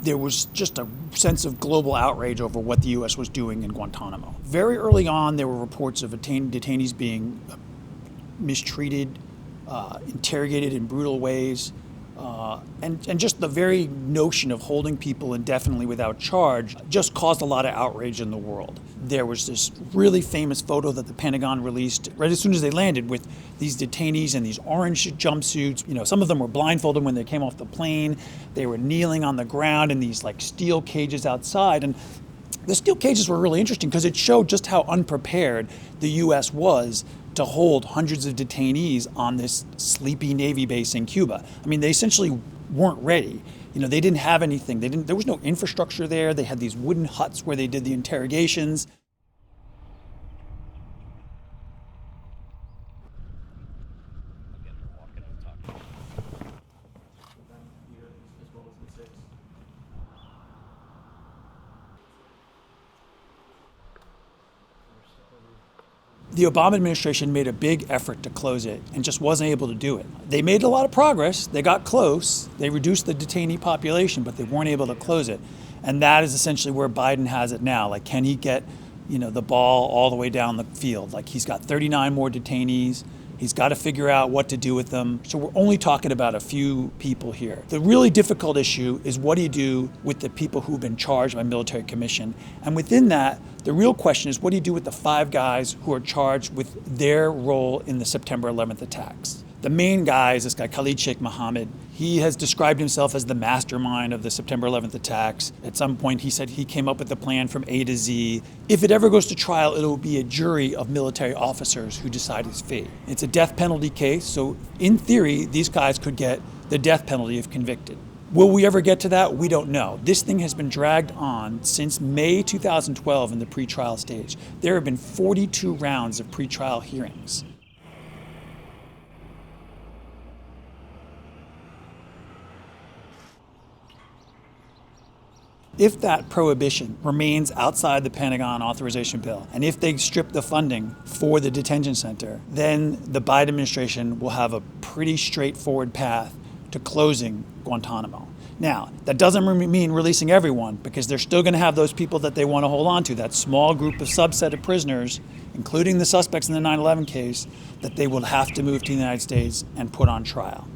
there was just a sense of global outrage over what the U.S. was doing in Guantanamo. Very early on, there were reports of detainees being mistreated, interrogated in brutal ways, and just the very notion of holding people indefinitely without charge just caused a lot of outrage in the world. There was this really famous photo that the Pentagon released right as soon as they landed with these detainees in these orange jumpsuits. You know, some of them were blindfolded when they came off the plane. They were kneeling on the ground in these like steel cages outside. And the steel cages were really interesting because it showed just how unprepared the U.S. was to hold hundreds of detainees on this sleepy Navy base in Cuba. I mean, they essentially weren't ready. You know, they didn't have anything. There was no infrastructure there. They had these wooden huts where they did the interrogations. The Obama administration made a big effort to close it and just wasn't able to do it. They made a lot of progress. They got close. They reduced the detainee population, but they weren't able to close it. And that is essentially where Biden has it now. Like, can he get, the ball all the way down the field? Like, he's got 39 more detainees. He's got to figure out what to do with them. So we're only talking about a few people here. The really difficult issue is what do you do with the people who've been charged by military commission? And within that, the real question is what do you do with the 5 guys who are charged with their role in the September 11th attacks? The main guy is this guy, Khalid Sheikh Mohammed. He has described himself as the mastermind of the September 11th attacks. At some point, he said he came up with the plan from A to Z. If it ever goes to trial, it will be a jury of military officers who decide his fate. It's a death penalty case, so in theory, these guys could get the death penalty if convicted. Will we ever get to that? We don't know. This thing has been dragged on since May 2012 in the pretrial stage. There have been 42 rounds of pretrial hearings. If that prohibition remains outside the Pentagon authorization bill, and if they strip the funding for the detention center, then the Biden administration will have a pretty straightforward path to closing Guantanamo. Now, that doesn't mean releasing everyone, because they're still going to have those people that they want to hold on to, that small group of subset of prisoners, including the suspects in the 9/11 case, that they will have to move to the United States and put on trial.